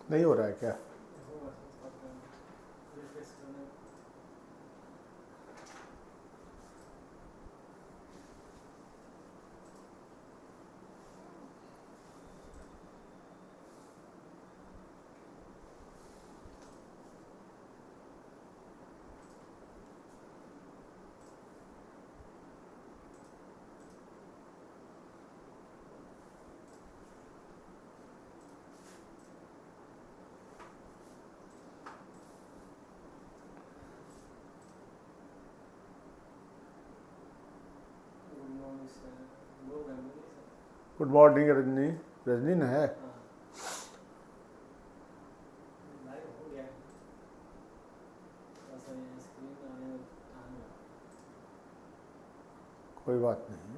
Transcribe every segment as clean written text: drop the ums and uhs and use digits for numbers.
नहीं हो रहा है क्या? Good morning Rajni. रजनी न है? कोई बात नहीं है।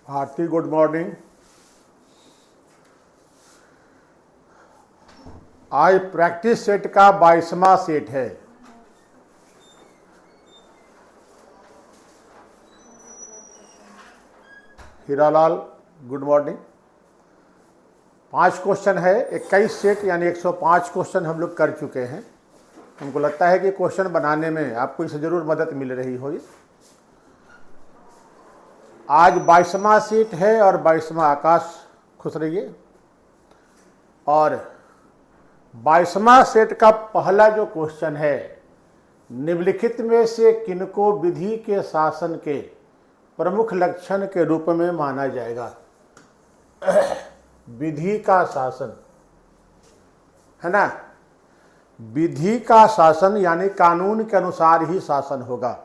Bharti good morning. आज प्रैक्टिस सेट का 22वां सेट है। Hiralal good morning. 5 क्वेश्चन है, 21 सेट यानी 105 क्वेश्चन हम लोग कर चुके हैं। हमको लगता है कि क्वेश्चन बनाने में आपको इससे जरूर मदद मिल रही होगी। आज 22वां सेट है और 22वां आकाश खुश रहिए। और 22वां सेट का पहला जो क्वेश्चन है, निम्नलिखित में से किनको विधि के शासन के प्रमुख लक्षण के रूप में माना जाएगा? विधि का शासन है ना, विधि का शासन यानी कानून के अनुसार ही शासन होगा।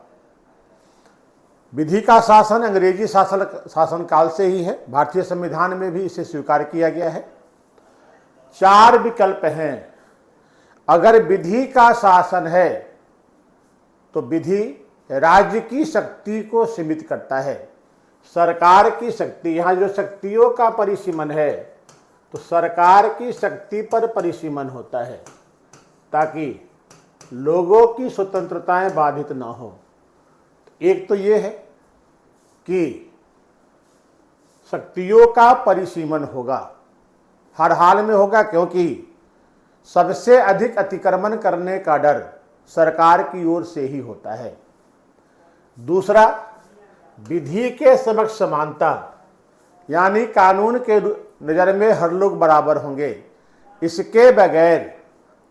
विधि का शासन अंग्रेजी शासन काल से ही है। भारतीय संविधान में भी इसे स्वीकार किया गया है। 4 विकल्प हैं। अगर विधि का शासन है तो विधि राज्य की शक्ति को सीमित करता है। सरकार की शक्ति, यहाँ जो शक्तियों का परिसीमन है तो सरकार की शक्ति पर परिसीमन होता है ताकि लोगों की स्वतंत्रताएं बाधित ना हो। एक तो ये है कि शक्तियों का परिसीमन होगा, हर हाल में होगा, क्योंकि सबसे अधिक अतिक्रमण करने का डर सरकार की ओर से ही होता है। दूसरा, विधि के समक्ष समानता यानी कानून के नज़र में हर लोग बराबर होंगे। इसके बगैर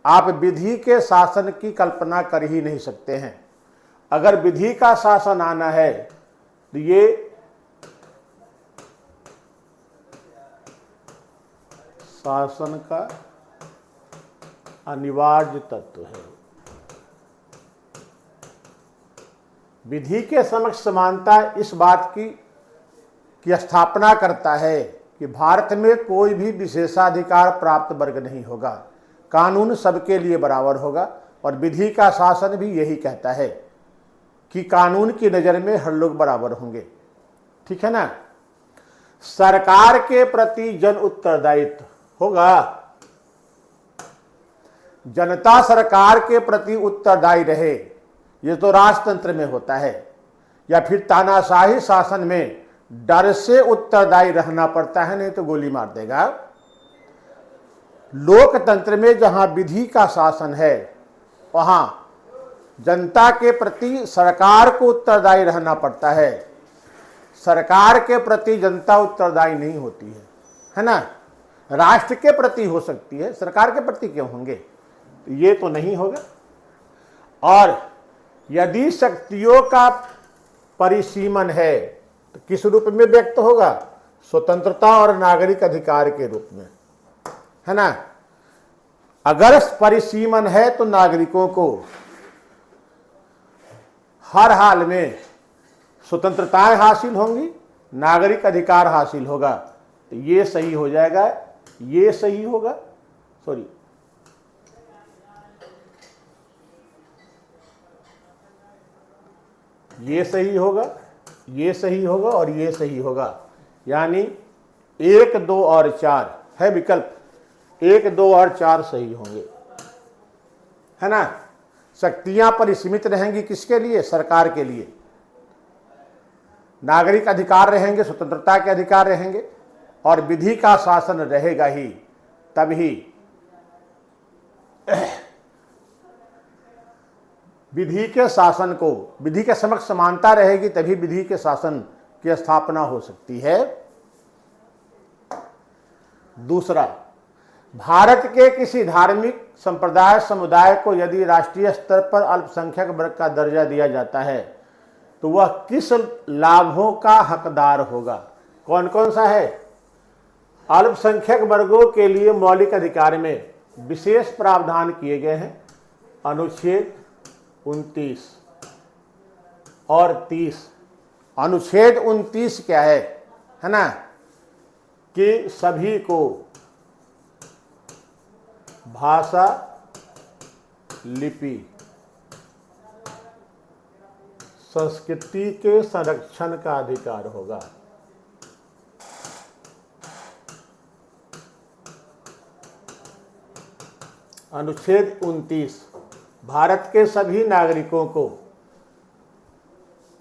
आप विधि के शासन की कल्पना कर ही नहीं सकते हैं। अगर विधि का शासन आना है तो ये शासन का अनिवार्य तत्व है। विधि के समक्ष समानता इस बात की स्थापना करता है कि भारत में कोई भी विशेषाधिकार प्राप्त वर्ग नहीं होगा, कानून सबके लिए बराबर होगा। और विधि का शासन भी यही कहता है कि कानून की नज़र में हर लोग बराबर होंगे। ठीक है ना। सरकार के प्रति जन उत्तरदायित्व होगा। जनता सरकार के प्रति उत्तरदायी रहे, ये तो राजतंत्र में होता है। या फिर तानाशाही शासन में डर से उत्तरदायी रहना पड़ता है, नहीं तो गोली मार देगा। लोकतंत्र में जहां विधि का शासन है वहां जनता के प्रति सरकार को उत्तरदायी रहना पड़ता है। सरकार के प्रति जनता उत्तरदायी नहीं होती है ना। राष्ट्र के प्रति हो सकती है, सरकार के प्रति क्यों होंगे? ये तो नहीं होगा। और यदि शक्तियों का परिसीमन है तो किस रूप में व्यक्त होगा? स्वतंत्रता और नागरिक अधिकार के रूप में, है ना। अगर परिसीमन है तो नागरिकों को हर हाल में स्वतंत्रताएं हासिल होंगी, नागरिक अधिकार हासिल होगा। तो ये सही हो जाएगा, ये सही होगा, सॉरी ये सही होगा, ये सही होगा और ये सही होगा। यानी 1, 2 और 4 है विकल्प, 1, 2 और 4 सही होंगे, है ना। शक्तियां परिसीमित रहेंगी किसके लिए? सरकार के लिए। नागरिक अधिकार रहेंगे, स्वतंत्रता के अधिकार रहेंगे और विधि का शासन रहेगा ही, तभी विधि के शासन को, विधि के समक्ष समानता रहेगी तभी विधि के शासन की स्थापना हो सकती है। दूसरा, भारत के किसी धार्मिक संप्रदाय समुदाय को यदि राष्ट्रीय स्तर पर अल्पसंख्यक वर्ग का दर्जा दिया जाता है तो वह किस लाभों का हकदार होगा? कौन कौन सा है? अल्पसंख्यक वर्गों के लिए मौलिक अधिकार में विशेष प्रावधान किए गए हैं, अनुच्छेद 29 और 30। अनुच्छेद 29 क्या है ना, कि सभी को भाषा, लिपि, संस्कृति के संरक्षण का अधिकार होगा। अनुच्छेद 29 भारत के सभी नागरिकों को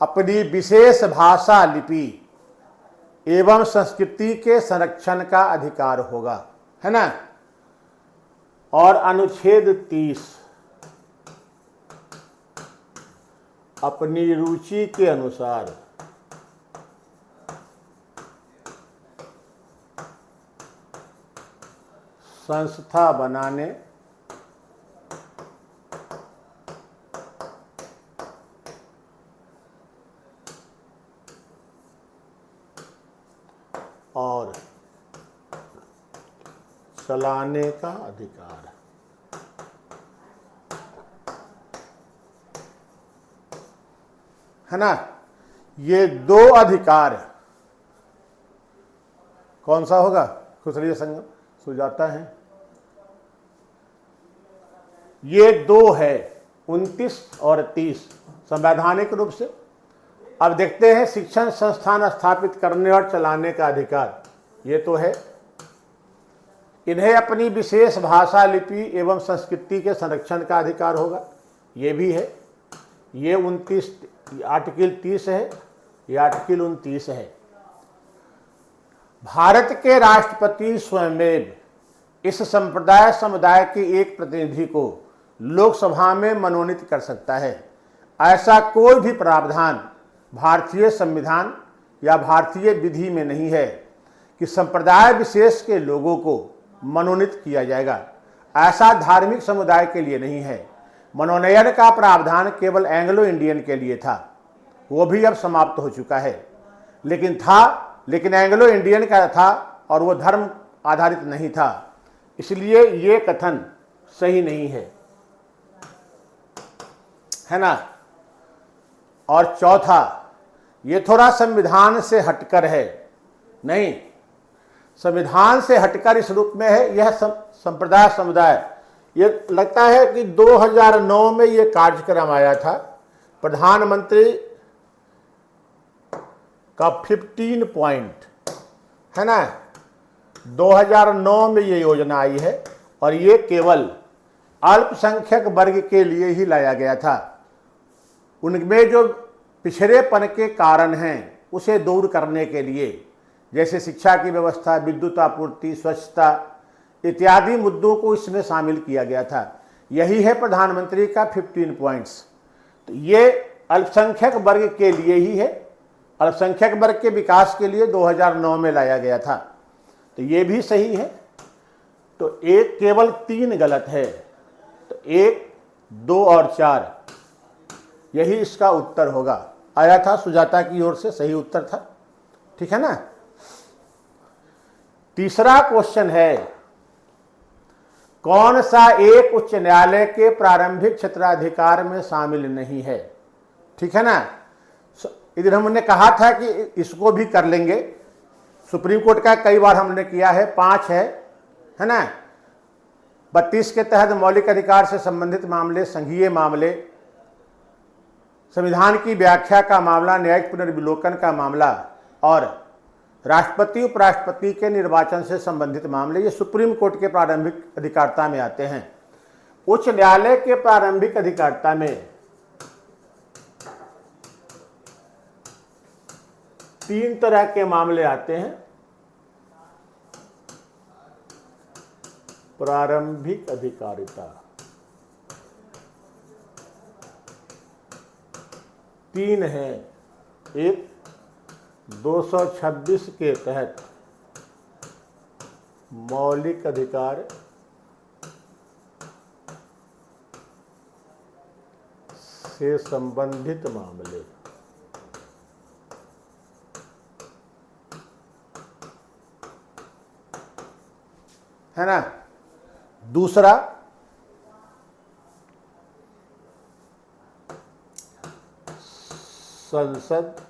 अपनी विशेष भाषा, लिपि एवं संस्कृति के संरक्षण का अधिकार होगा, है ना। और अनुच्छेद 30 अपनी रुचि के अनुसार संस्था बनाने और चलाने का अधिकार। है ना। ये 2 अधिकार कौन सा होगा? खुसरिया संगम, सुजाता है। ये 2 है, 29 और 30 संवैधानिक रूप से। अब देखते हैं शिक्षण संस्थान स्थापित करने और चलाने का अधिकार, ये तो है। इन्हें अपनी विशेष भाषा, लिपि एवं संस्कृति के संरक्षण का अधिकार होगा, ये भी है। ये 29 आर्टिकल 30 है, ये आर्टिकल 29 है। भारत के राष्ट्रपति स्वयं इस संप्रदाय समुदाय के एक प्रतिनिधि को लोकसभा में मनोनीत कर सकता है। ऐसा कोई भी प्रावधान भारतीय संविधान या भारतीय विधि में नहीं है कि संप्रदाय विशेष के लोगों को मनोनीत किया जाएगा। ऐसा धार्मिक समुदाय के लिए नहीं है। मनोनयन का प्रावधान केवल एंग्लो इंडियन के लिए था, वो भी अब समाप्त हो चुका है। लेकिन एंग्लो इंडियन का था और वो धर्म आधारित नहीं था, इसलिए ये कथन सही नहीं है ना। और चौथा, ये थोड़ा संविधान से हटकर है, नहीं, संविधान से हटकर इस रूप में है। यह संप्रदाय समुदाय, ये लगता है कि 2009 में ये कार्यक्रम आया था, प्रधानमंत्री का 15 पॉइंट, है ना। 2009 में ये योजना आई है और ये केवल अल्पसंख्यक वर्ग के लिए ही लाया गया था। उनमें जो पिछड़ेपन के कारण हैं उसे दूर करने के लिए, जैसे शिक्षा की व्यवस्था, विद्युत आपूर्ति, स्वच्छता इत्यादि मुद्दों को इसमें शामिल किया गया था। यही है प्रधानमंत्री का 15 पॉइंट्स। तो ये अल्पसंख्यक वर्ग के लिए ही है, अल्पसंख्यक वर्ग के विकास के लिए 2009 में लाया गया था। तो ये भी सही है। तो एक केवल 3 गलत है, तो 1, 2 और 4 यही इसका उत्तर होगा। आया था सुजाता की ओर से, सही उत्तर था, ठीक है ना। तीसरा क्वेश्चन है, कौन सा एक उच्च न्यायालय के प्रारंभिक क्षेत्राधिकार में शामिल नहीं है? ठीक है ना। इधर हमने कहा था कि इसको भी कर लेंगे। सुप्रीम कोर्ट का कई बार हमने किया है, 5 है ना। 32 के तहत मौलिक अधिकार से संबंधित मामले, संघीय मामले, संविधान की व्याख्या का मामला, न्यायिक पुनर्विलोकन का मामला और राष्ट्रपति उपराष्ट्रपति के निर्वाचन से संबंधित मामले, ये सुप्रीम कोर्ट के प्रारंभिक अधिकारिता में आते हैं। उच्च न्यायालय के प्रारंभिक अधिकारिता में 3 तरह के मामले आते हैं। प्रारंभिक अधिकारिता 3 है। एक 226 के तहत मौलिक अधिकार से संबंधित मामले, है ना। दूसरा संसद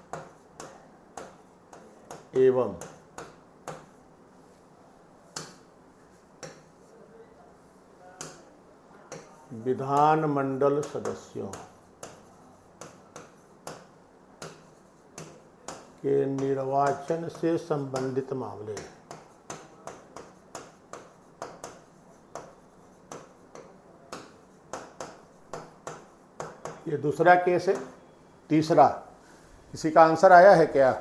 एवं विधानमंडल सदस्यों के निर्वाचन से संबंधित मामले। ये दूसरा केस है। तीसरा, किसी का आंसर आया है क्या?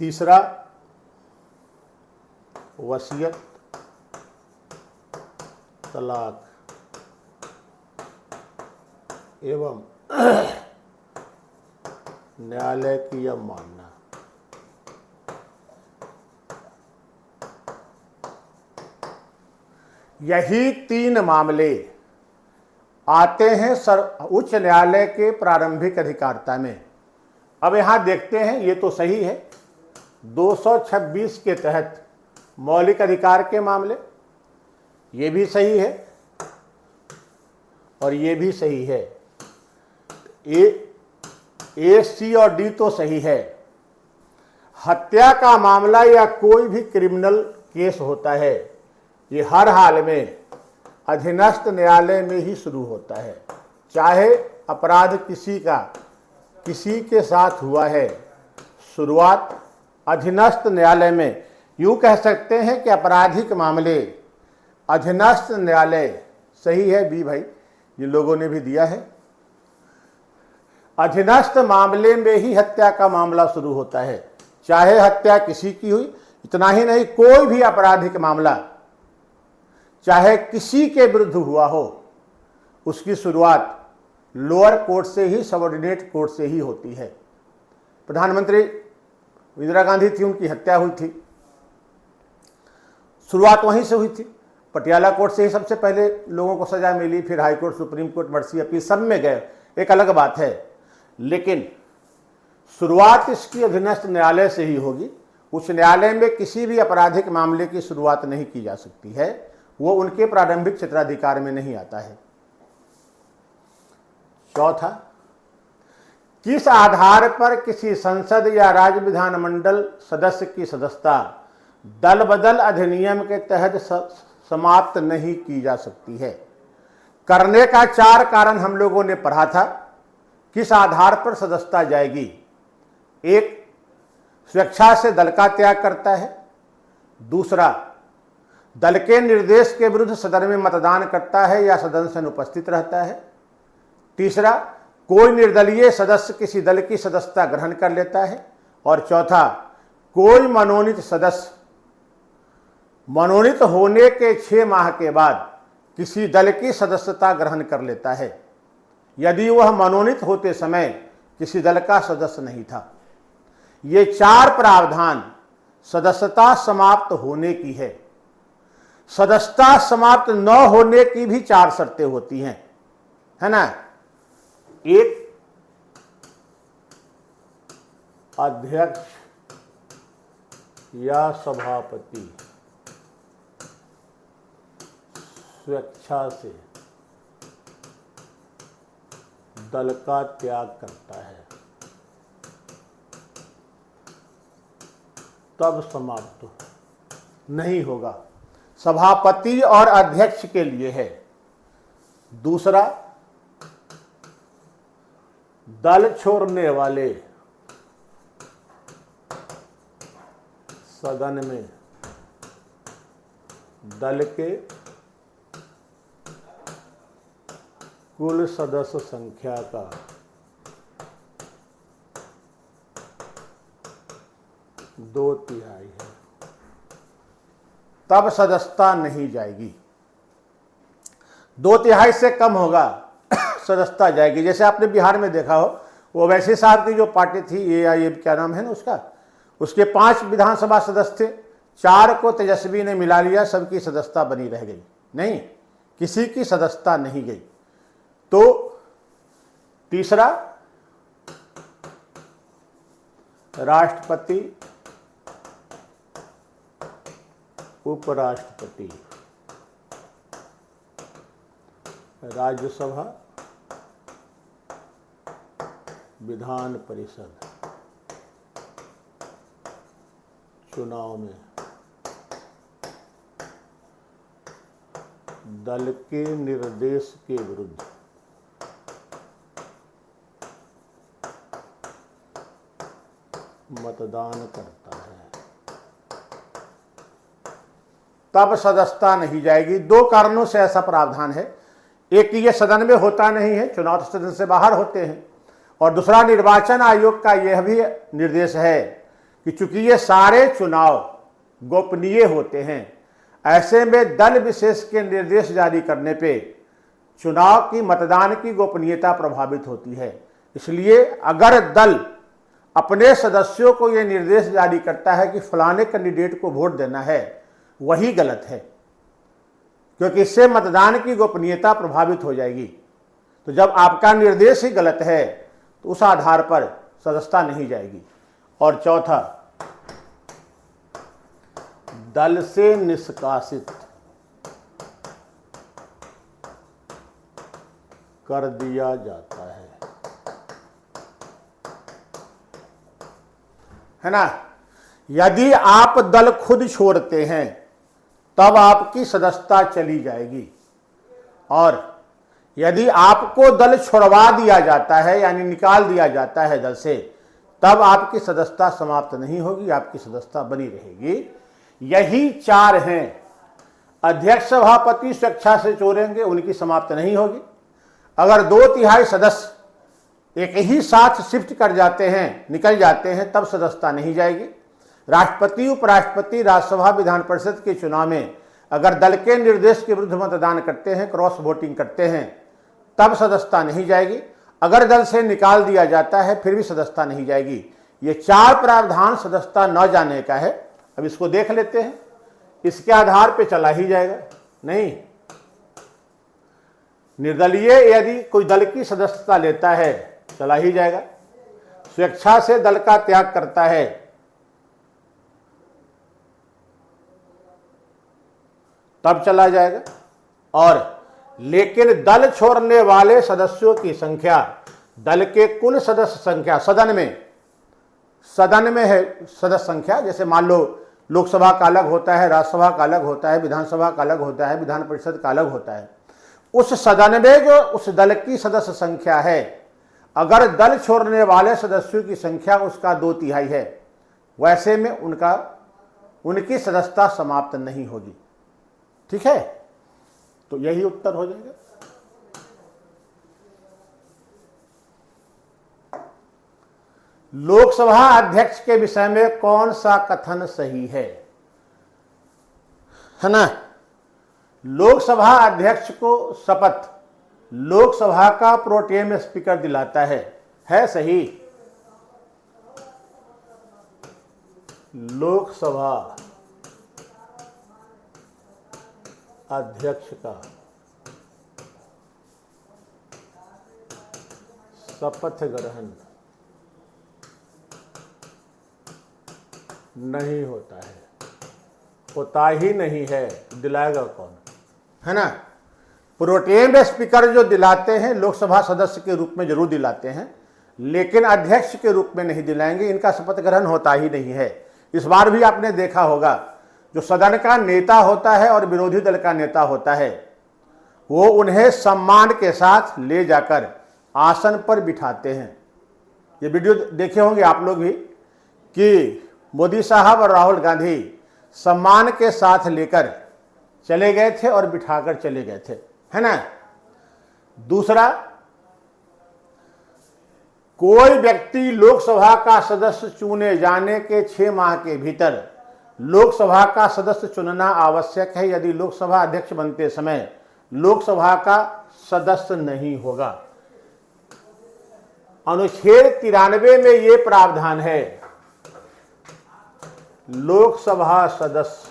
तीसरा वसीयत, तलाक एवं न्यायालय की यह मानना। यही 3 मामले आते हैं उच्च न्यायालय के प्रारंभिक अधिकारिता में। अब यहां देखते हैं, ये तो सही है। 226 के तहत मौलिक अधिकार के मामले, ये भी सही है और ये भी सही है। ए, सी और डी तो सही है। हत्या का मामला या कोई भी क्रिमिनल केस होता है, ये हर हाल में अधीनस्थ न्यायालय में ही शुरू होता है। चाहे अपराध किसी के साथ हुआ है, शुरुआत अधीनस्थ न्यायालय में। यूं कह सकते हैं कि आपराधिक मामले अधीनस्थ न्यायालय, सही है बी भाई, जिन लोगों ने भी दिया है। अधीनस्थ मामले में ही हत्या का मामला शुरू होता है, चाहे हत्या किसी की हुई। इतना ही नहीं, कोई भी आपराधिक मामला चाहे किसी के विरुद्ध हुआ हो, उसकी शुरुआत लोअर कोर्ट से ही, सबऑर्डिनेट कोर्ट से ही होती है। प्रधानमंत्री इंदिरा गांधी थी, उनकी हत्या हुई थी, शुरुआत वहीं से हुई थी। पटियाला कोर्ट से ही सबसे पहले लोगों को सजा मिली, फिर high court, supreme court, mercy appeal, सब में गए, एक अलग बात है। लेकिन शुरुआत इसकी अधीनस्थ न्यायालय से ही होगी। उच्च न्यायालय में किसी भी आपराधिक मामले की शुरुआत नहीं की जा सकती है, वो उनके प्रारंभिक क्षेत्राधिकार में नहीं आता है। चौथा, किस आधार पर किसी संसद या राज्य विधानमंडल सदस्य की सदस्यता दल बदल अधिनियम के तहत समाप्त नहीं की जा सकती है? करने का 4 कारण हम लोगों ने पढ़ा था। किस आधार पर सदस्यता जाएगी? एक, स्वेच्छा से दल का त्याग करता है। दूसरा, दल के निर्देश के विरुद्ध सदन में मतदान करता है या सदन से अनुपस्थित रहता है। तीसरा, कोई निर्दलीय सदस्य किसी दल की सदस्यता ग्रहण कर लेता है। और चौथा, कोई मनोनीत सदस्य मनोनीत होने के 6 माह के बाद किसी दल की सदस्यता ग्रहण कर लेता है, यदि वह मनोनीत होते समय किसी दल का सदस्य नहीं था। ये 4 प्रावधान सदस्यता समाप्त होने की है। सदस्यता समाप्त न होने की भी 4 शर्तें होती हैं, है ना। एक, अध्यक्ष या सभापति स्वेच्छा से दल का त्याग करता है तब समाप्त नहीं होगा। सभापति और अध्यक्ष के लिए है। दूसरा, दल छोड़ने वाले सदन में दल के कुल सदस्य संख्या का 2/3 है, तब सदस्यता नहीं जाएगी। 2/3 से कम होगा सदस्यता जाएगी। जैसे आपने बिहार में देखा हो, वो वैसे साहब की जो पार्टी थी ये क्या नाम है ना उसका, उसके 5 विधानसभा सदस्य थे, 4 को तेजस्वी ने मिला लिया, सबकी सदस्यता बनी रह गई, नहीं किसी की सदस्यता नहीं गई। तो तीसरा, राष्ट्रपति उपराष्ट्रपति राज्यसभा विधान परिषद चुनाव में दल के निर्देश के विरुद्ध मतदान करता है तब सदस्यता नहीं जाएगी। 2 कारणों से ऐसा प्रावधान है। एक, ये सदन में होता नहीं है, चुनाव सदन से बाहर होते हैं, और दूसरा, निर्वाचन आयोग का यह भी निर्देश है कि चूंकि ये सारे चुनाव गोपनीय होते हैं, ऐसे में दल विशेष के निर्देश जारी करने पे चुनाव की मतदान की गोपनीयता प्रभावित होती है। इसलिए अगर दल अपने सदस्यों को यह निर्देश जारी करता है कि फलाने कैंडिडेट को वोट देना है, वही गलत है, क्योंकि इससे मतदान की गोपनीयता प्रभावित हो जाएगी। तो जब आपका निर्देश ही गलत है तो उस आधार पर सदस्यता नहीं जाएगी। और चौथा, दल से निष्कासित कर दिया जाता है ना। यदि आप दल खुद छोड़ते हैं तब आपकी सदस्यता चली जाएगी, और यदि आपको दल छुड़वा दिया जाता है यानी निकाल दिया जाता है दल से, तब आपकी सदस्यता समाप्त नहीं होगी, आपकी सदस्यता बनी रहेगी। यही 4 हैं। अध्यक्ष सभापति स्वेच्छा से छोड़ेंगे, उनकी समाप्त नहीं होगी। अगर 2/3 सदस्य एक ही साथ शिफ्ट कर जाते हैं, निकल जाते हैं, तब सदस्यता नहीं जाएगी। राष्ट्रपति उपराष्ट्रपति राज्यसभा विधान परिषद के चुनाव में अगर दल के निर्देश के विरुद्ध मतदान करते हैं, क्रॉस वोटिंग करते हैं, तब सदस्यता नहीं जाएगी। अगर दल से निकाल दिया जाता है फिर भी सदस्यता नहीं जाएगी। ये 4 प्रावधान सदस्यता न जाने का है। अब इसको देख लेते हैं, इसके आधार पे चला ही जाएगा। नहीं, निर्दलीय यदि कोई दल की सदस्यता लेता है चला ही जाएगा, स्वेच्छा से दल का त्याग करता है तब चला जाएगा। और लेकिन दल छोड़ने वाले सदस्यों की संख्या दल के कुल सदस्य संख्या सदन में है सदस्य संख्या, जैसे मान लो लोकसभा का अलग होता है, राज्यसभा का अलग होता है, विधानसभा का अलग होता है, विधान परिषद का अलग होता है। उस सदन में जो उस दल की सदस्य संख्या है, अगर दल छोड़ने वाले सदस्यों की संख्या उसका 2/3 है, वैसे में उनकी सदस्यता समाप्त नहीं होगी। ठीक है, तो यही उत्तर हो जाएगा। लोकसभा अध्यक्ष के विषय में कौन सा कथन सही है ना। लोकसभा अध्यक्ष को शपथ लोकसभा का प्रोटेम स्पीकर दिलाता है सही। लोकसभा अध्यक्ष का शपथ ग्रहण नहीं होता है, होता ही नहीं है, दिलाएगा कौन, है ना। प्रोटेम स्पीकर जो दिलाते हैं लोकसभा सदस्य के रूप में जरूर दिलाते हैं, लेकिन अध्यक्ष के रूप में नहीं दिलाएंगे। इनका शपथ ग्रहण होता ही नहीं है। इस बार भी आपने देखा होगा, जो सदन का नेता होता है और विरोधी दल का नेता होता है, वो उन्हें सम्मान के साथ ले जाकर आसन पर बिठाते हैं। ये वीडियो देखे होंगे आप लोग भी कि मोदी साहब और राहुल गांधी सम्मान के साथ लेकर चले गए थे और बिठाकर चले गए थे, है ना। दूसरा, कोई व्यक्ति लोकसभा का सदस्य चुने जाने के 6 माह के भीतर लोकसभा का सदस्य चुनना आवश्यक है यदि लोकसभा अध्यक्ष बनते समय लोकसभा का सदस्य नहीं होगा। अनुच्छेद 93 में यह प्रावधान है, लोकसभा सदस्य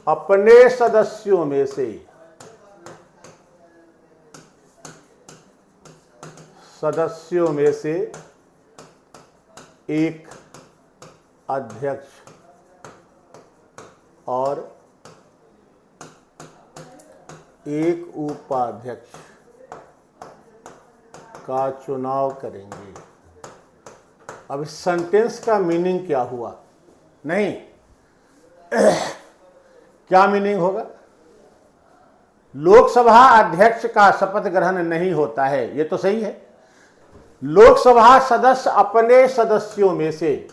अपने सदस्यों में से एक अध्यक्ष और एक उपाध्यक्ष का चुनाव करेंगे। अब इस सेंटेंस का मीनिंग क्या हुआ? नहीं, क्या मीनिंग होगा? लोकसभा अध्यक्ष का शपथ ग्रहण नहीं होता है, ये तो सही है। लोकसभा सदस्य अपने सदस्यों में से,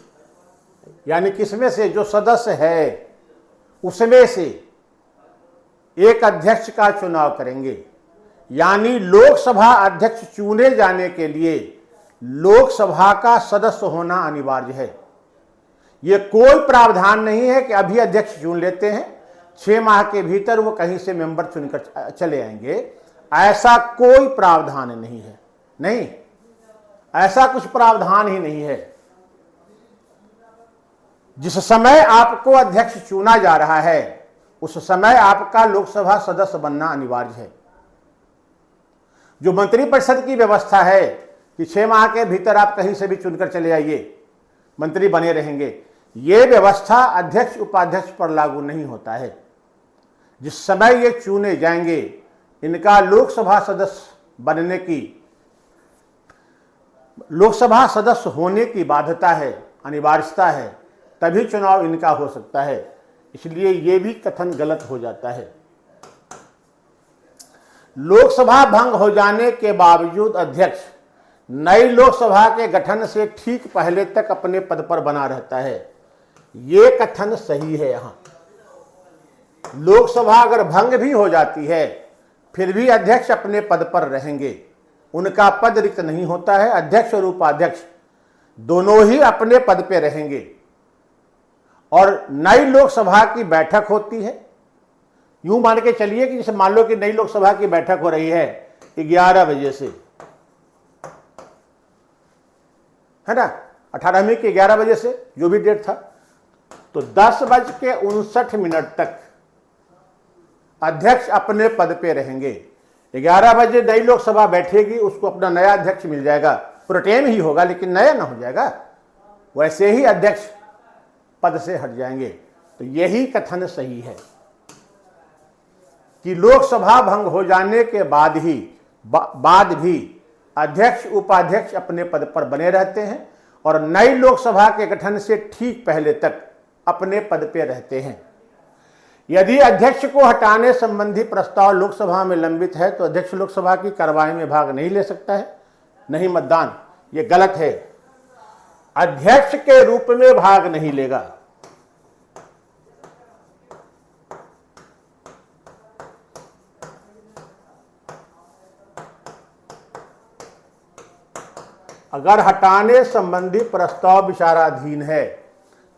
यानी किसमें से? जो सदस्य है उसमें से एक अध्यक्ष का चुनाव करेंगे। यानी लोकसभा अध्यक्ष चुने जाने के लिए लोकसभा का सदस्य होना अनिवार्य है। यह कोई प्रावधान नहीं है कि अभी अध्यक्ष चुन लेते हैं, 6 माह के भीतर वो कहीं से मेंबर चुनकर चले आएंगे, ऐसा कोई प्रावधान नहीं है। नहीं, ऐसा कुछ प्रावधान ही नहीं है। जिस समय आपको अध्यक्ष चुना जा रहा है उस समय आपका लोकसभा सदस्य बनना अनिवार्य है। जो मंत्रिपरिषद की व्यवस्था है कि 6 माह के भीतर आप कहीं से भी चुनकर चले आइए, मंत्री बने रहेंगे, ये व्यवस्था अध्यक्ष उपाध्यक्ष पर लागू नहीं होता है। जिस समय ये चुने जाएंगे, इनका लोकसभा सदस्य बनने की, लोकसभा सदस्य होने की बाध्यता है, अनिवार्यता है, तभी चुनाव इनका हो सकता है। इसलिए ये भी कथन गलत हो जाता है। लोकसभा भंग हो जाने के बावजूद अध्यक्ष नई लोकसभा के गठन से ठीक पहले तक अपने पद पर बना रहता है, ये कथन सही है। यहां लोकसभा अगर भंग भी हो जाती है फिर भी अध्यक्ष अपने पद पर रहेंगे, उनका पद रिक्त नहीं होता है। अध्यक्ष और उपाध्यक्ष दोनों ही अपने पद पे रहेंगे और नई लोकसभा की बैठक होती है। यूं मान के चलिए कि जैसे मान लो कि नई लोकसभा की बैठक हो रही है 11 बजे से, है ना, 18वीं के 11 बजे से जो भी डेट था, तो 10:59 तक अध्यक्ष अपने पद पे रहेंगे। 11 बजे नई लोकसभा बैठेगी, उसको अपना नया अध्यक्ष मिल जाएगा, प्रोटेम ही होगा लेकिन नया ना हो जाएगा, वैसे ही अध्यक्ष पद से हट जाएंगे। तो यही कथन सही है कि लोकसभा भंग हो जाने के बाद भी अध्यक्ष उपाध्यक्ष अपने पद पर बने रहते हैं और नई लोकसभा के गठन से ठीक पहले तक अपने पद पे रहते हैं। यदि अध्यक्ष को हटाने संबंधी प्रस्ताव लोकसभा में लंबित है तो अध्यक्ष लोकसभा की कार्रवाई में भाग नहीं ले सकता है, नहीं मतदान, ये गलत है। अध्यक्ष के रूप में भाग नहीं लेगा। अगर हटाने संबंधी प्रस्ताव विचाराधीन है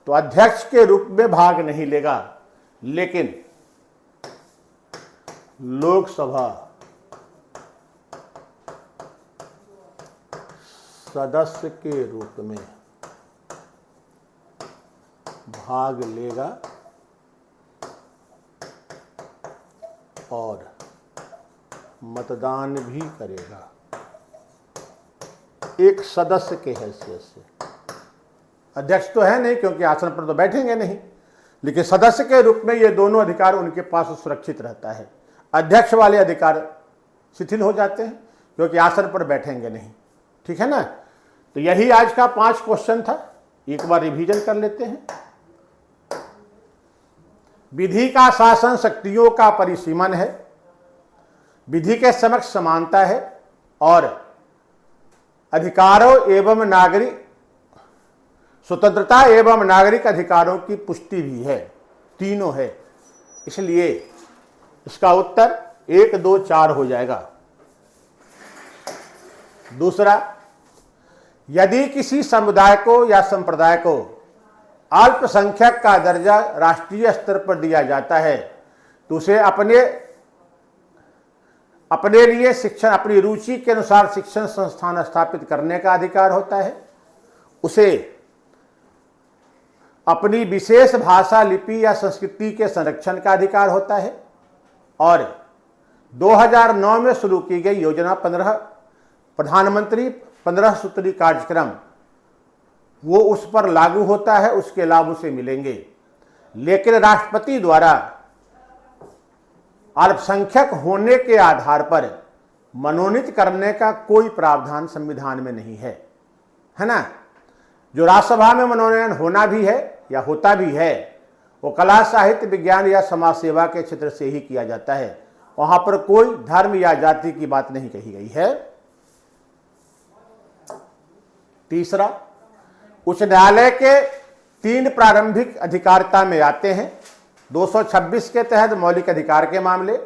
तो अध्यक्ष के रूप में भाग नहीं लेगा, लेकिन लोकसभा सदस्य के रूप में भाग लेगा और मतदान भी करेगा एक सदस्य के हैसियत से। अध्यक्ष तो है नहीं क्योंकि आसन पर तो बैठेंगे नहीं, लेकिन सदस्य के रूप में ये दोनों अधिकार उनके पास सुरक्षित रहता है। अध्यक्ष वाले अधिकार शिथिल हो जाते हैं क्योंकि आसन पर बैठेंगे नहीं। ठीक है ना। तो यही आज का 5 क्वेश्चन था, एक बार रिवीजन कर लेते हैं। विधि का शासन शक्तियों का परिसीमन है, विधि के समक्ष समानता है और अधिकारों एवं नागरिक स्वतंत्रता एवं नागरिक अधिकारों की पुष्टि भी है, तीनों है। इसलिए इसका उत्तर 1, 2, 4 हो जाएगा। दूसरा, यदि किसी समुदाय को या संप्रदाय को अल्पसंख्यक का दर्जा राष्ट्रीय स्तर पर दिया जाता है तो उसे अपने लिए शिक्षण, अपनी रुचि के अनुसार शिक्षण संस्थान स्थापित करने का अधिकार होता है, उसे अपनी विशेष भाषा, लिपि या संस्कृति के संरक्षण का अधिकार होता है और 2009 में शुरू की गई योजना प्रधानमंत्री 15 सूत्री कार्यक्रम वो उस पर लागू होता है, उसके लाभ उसे मिलेंगे। लेकिन राष्ट्रपति द्वारा अल्पसंख्यक होने के आधार पर मनोनीत करने का कोई प्रावधान संविधान में नहीं है, है ना। जो राज्यसभा में मनोनयन होना भी है या होता भी है वो कला, साहित्य, विज्ञान या समाज सेवा के क्षेत्र से ही किया जाता है। वहां पर कोई धर्म या जाति की बात नहीं कही गई है। तीसरा, उच्च न्यायालय के 3 प्रारंभिक अधिकारिता में आते हैं। 226 के तहत मौलिक अधिकार के मामले,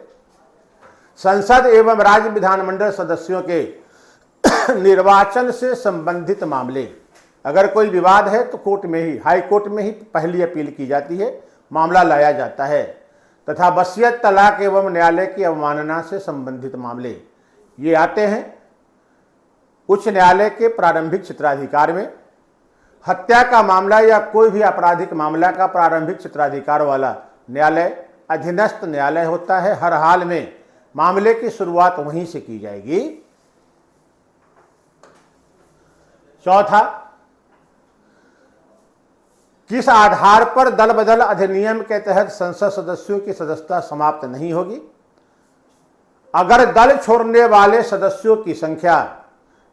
संसद एवं राज्य विधानमंडल सदस्यों के निर्वाचन से संबंधित मामले। अगर कोई विवाद है तो कोर्ट में ही, हाई कोर्ट में ही पहली अपील की जाती है, मामला लाया जाता है। तथा वसीयत, तलाक एवं न्यायालय की अवमानना से संबंधित मामले ये आते हैं उच्च न्यायालय के प्रारंभिक क्षेत्राधिकार में। हत्या का मामला या कोई भी आपराधिक मामला का प्रारंभिक क्षेत्राधिकार वाला न्यायालय अधीनस्थ न्यायालय होता है। हर हाल में मामले की शुरुआत वहीं से की जाएगी। चौथा, किस आधार पर दल बदल अधिनियम के तहत संसद सदस्यों की सदस्यता समाप्त नहीं होगी? अगर दल छोड़ने वाले सदस्यों की संख्या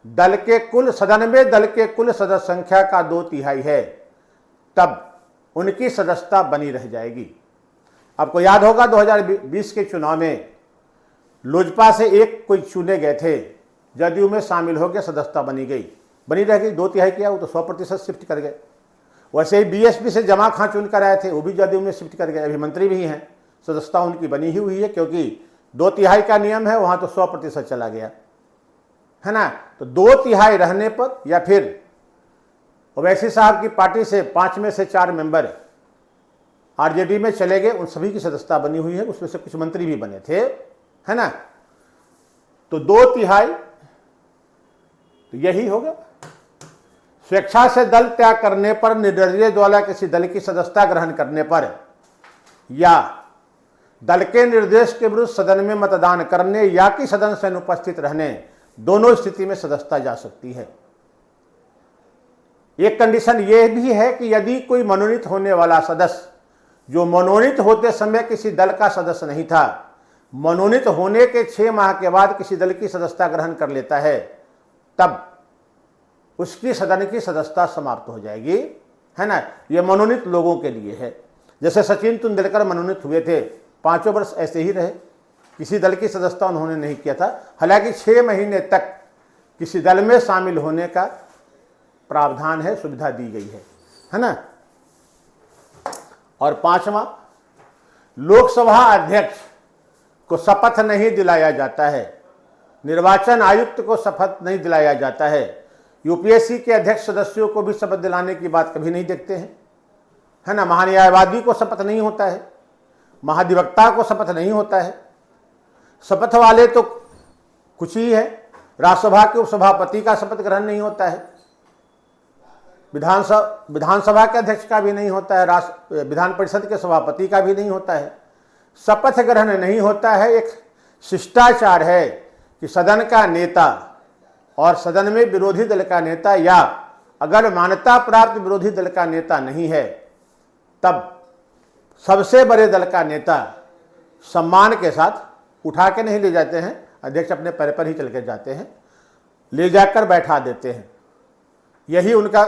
सदन में दल के कुल सदस्य संख्या का 2/3 है तब उनकी सदस्यता बनी रह जाएगी। आपको याद होगा 2020 के चुनाव में लोजपा से एक कोई चुने गए थे, जदयू में शामिल हो गए, सदस्यता बनी रह गई। 2/3 किया वो तो 100% शिफ्ट कर गए। वैसे ही बीएसपी से जमा खां चुन कर आए थे, वो भी जदयू में शिफ्ट कर गए, अभी मंत्री भी हैं, सदस्यता उनकी बनी ही हुई है क्योंकि 2/3 का नियम है, वहां तो 100% चला गया, है ना। तो 2/3 रहने पर या फिर ओवैसी साहब की पार्टी से 5 में से 4 मेंबर आरजेडी में चले गए, उन सभी की सदस्यता बनी हुई है, उसमें से कुछ मंत्री भी बने थे, है ना। तो 2/3 तो यही होगा। स्वेच्छा से दल त्याग करने पर, निर्दलीय द्वारा किसी दल की सदस्यता ग्रहण करने पर या दल के निर्देश के विरुद्ध सदन में मतदान करने या कि सदन से अनुपस्थित रहने, दोनों स्थिति में सदस्यता जा सकती है। एक कंडीशन यह भी है कि यदि कोई मनोनीत होने वाला सदस्य जो मनोनीत होते समय किसी दल का सदस्य नहीं था, मनोनीत होने के 6 माह के बाद किसी दल की सदस्यता ग्रहण कर लेता है, तब उसकी सदन की सदस्यता समाप्त हो जाएगी, है ना। यह मनोनीत लोगों के लिए है। जैसे सचिन तेंदुलकर मनोनीत हुए थे, 5 वर्ष ऐसे ही रहे, किसी दल की सदस्यता उन्होंने नहीं किया था, हालांकि 6 महीने तक किसी दल में शामिल होने का प्रावधान है, सुविधा दी गई है ना। और 5वां, लोकसभा अध्यक्ष को शपथ नहीं दिलाया जाता है, निर्वाचन आयुक्त को शपथ नहीं दिलाया जाता है, यूपीएससी के अध्यक्ष सदस्यों को भी शपथ दिलाने की बात कभी नहीं देखते हैं, है ना। महान्यायवादी को शपथ नहीं होता है, महाधिवक्ता को शपथ नहीं होता है। शपथ वाले तो कुछ ही है, राज्यसभा के उपसभापति का शपथ ग्रहण नहीं होता है, विधानसभा के अध्यक्ष का भी नहीं होता है, विधान परिषद के सभापति का भी नहीं होता है। शपथ ग्रहण नहीं होता है। एक शिष्टाचार है कि सदन का नेता और सदन में विरोधी दल का नेता या अगर मान्यता प्राप्त विरोधी दल का नेता नहीं है तब सबसे बड़े दल का नेता सम्मान के साथ उठा के नहीं ले जाते हैं, अध्यक्ष अपने पैर पर ही चल के जाते हैं, ले जाकर बैठा देते हैं। यही उनका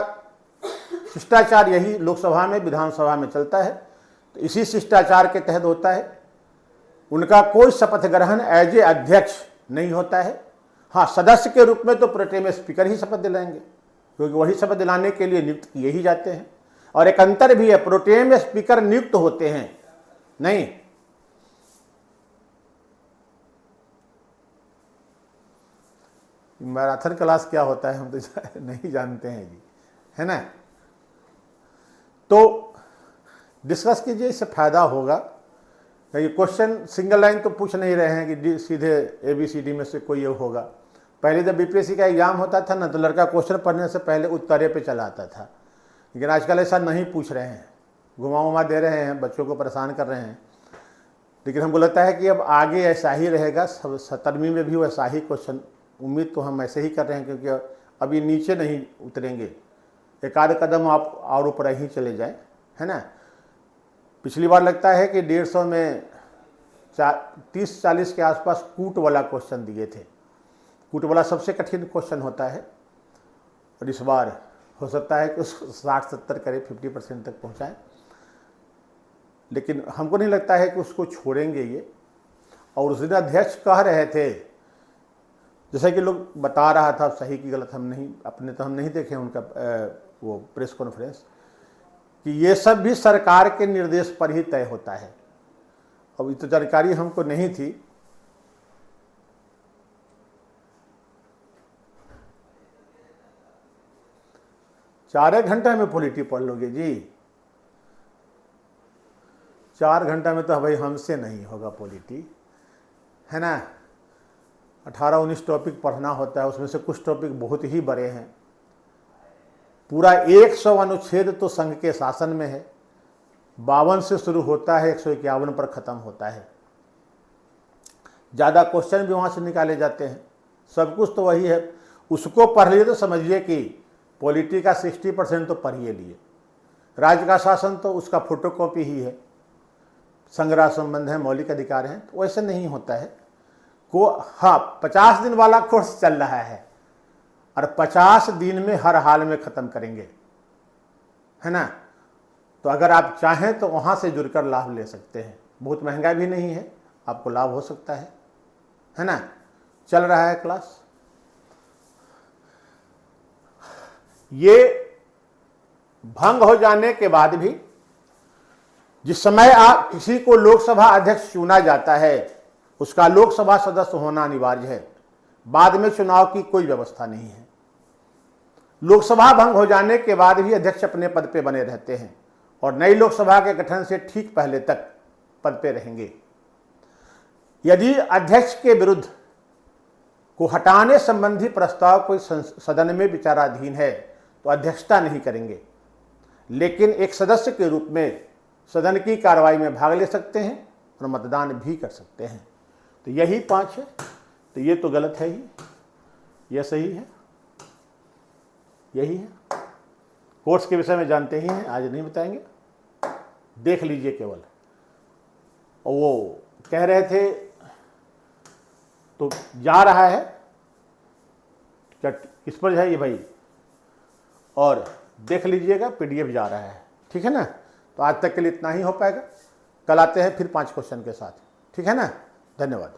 शिष्टाचार, यही लोकसभा में विधानसभा में चलता है। तो इसी शिष्टाचार के तहत होता है। उनका कोई शपथ ग्रहण एज ए अध्यक्ष नहीं होता है। हाँ, सदस्य के रूप में तो प्रोटेम स्पीकर ही शपथ दिलाएंगे, क्योंकि वही शपथ दिलाने के लिए नियुक्त किए ही जाते हैं। और एक अंतर भी है, प्रोटेम स्पीकर नियुक्त होते हैं नहीं। मैराथन क्लास क्या होता है हम तो नहीं जानते हैं जी, है ना। तो डिस्कस कीजिए, इससे फायदा होगा। ये क्वेश्चन सिंगल लाइन तो पूछ नहीं रहे हैं कि सीधे ABCD में से कोई ये होगा। पहले जब BPSC का एग्जाम होता था ना, तो लड़का क्वेश्चन पढ़ने से पहले उत्तरे पे चला आता था। लेकिन आजकल ऐसा नहीं पूछ रहे हैं, घुमा दे रहे हैं, बच्चों को परेशान कर रहे हैं। लेकिन हमको लगता है कि अब आगे ऐसा ही रहेगा, 17वीं में भी वैसा ही क्वेश्चन, उम्मीद तो हम ऐसे ही कर रहे हैं, क्योंकि अभी नीचे नहीं उतरेंगे, एक आध कदम आप और ऊपर ही चले जाएं, है ना। पिछली बार लगता है कि 150 में 30-40 के आसपास कूट वाला क्वेश्चन दिए थे। कूट वाला सबसे कठिन क्वेश्चन होता है, और इस बार हो सकता है कि उसको 60-70 करीब 50% तक पहुँचाएँ। लेकिन हमको नहीं लगता है कि उसको छोड़ेंगे ये। और उस दिन अध्यक्ष कह रहे थे, जैसा कि लोग बता रहा था, सही की गलत हम नहीं देखे उनका वो प्रेस कॉन्फ्रेंस, कि ये सब भी सरकार के निर्देश पर ही तय होता है। अब ये तो जानकारी हमको नहीं थी। चार घंटा में पॉलिटी पढ़ लोगे जी? 4 घंटा में तो भाई हमसे नहीं होगा पॉलिटी, है ना। 18-19 टॉपिक पढ़ना होता है, उसमें से कुछ टॉपिक बहुत ही बड़े हैं। पूरा 100 अनुच्छेद तो संघ के शासन में है, 52 से शुरू होता है, 151 पर ख़त्म होता है। ज़्यादा क्वेश्चन भी वहाँ से निकाले जाते हैं, सब कुछ तो वही है। उसको पढ़ लिए तो समझिए कि पॉलिटी का 60% तो पढ़िए लिए। राज्य का शासन तो उसका फोटोकॉपी ही है, संघ राष्ट्र संबंध है, मौलिक अधिकार हैं, तो वैसे नहीं होता है। हाँ, 50 दिन वाला कोर्स चल रहा है, और 50 दिन में हर हाल में ख़त्म करेंगे, है ना। तो अगर आप चाहें तो वहाँ से जुड़कर लाभ ले सकते हैं। बहुत महंगा भी नहीं है, आपको लाभ हो सकता है ना। चल रहा है क्लास। ये भंग हो जाने के बाद भी, जिस समय आप किसी को लोकसभा अध्यक्ष चुना जाता है, उसका लोकसभा सदस्य होना अनिवार्य है। बाद में चुनाव की कोई व्यवस्था नहीं है। लोकसभा भंग हो जाने के बाद भी अध्यक्ष अपने पद पे बने रहते हैं, और नई लोकसभा के गठन से ठीक पहले तक पद पे रहेंगे। यदि अध्यक्ष के विरुद्ध को हटाने संबंधी प्रस्ताव कोई सदन में विचाराधीन है, तो अध्यक्षता नहीं करेंगे, लेकिन एक सदस्य के रूप में सदन की कार्रवाई में भाग ले सकते हैं और मतदान भी कर सकते हैं। तो यही 5 है। तो ये तो गलत है ही, यह सही है, यही है। कोर्स के विषय में जानते ही हैं, आज नहीं बताएंगे, देख लीजिए केवल। और वो कह रहे थे तो जा रहा है क्या, किस पर है ये भाई, और देख लीजिएगा, PDF जा रहा है, ठीक है ना। तो आज तक के लिए इतना ही हो पाएगा। कल आते हैं फिर 5 क्वेश्चन के साथ, ठीक है ना। धन्यवाद।